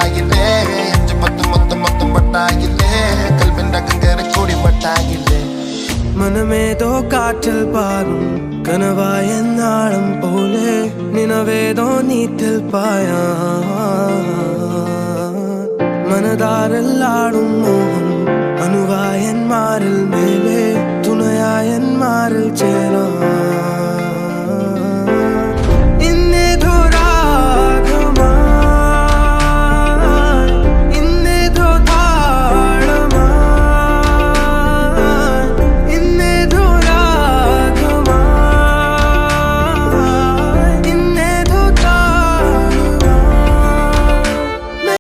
വട്ടായില്ലേ അഞ്ചു പത്ത് മൊത്തം വട്ടായില്ലേ കൽബിന്റെ അകം കൂടി വട്ടായില്ലേ മനമേതോ കാറ്റിൽ പാറും കനവായ നാളം പോലെ നിനവേതോ നീറ്റിൽ പായാ മനതാറിലാടും മോഹം അനുവായന്മാരിൽ മേലെ തുണയായന്മാരിൽ ചേരാം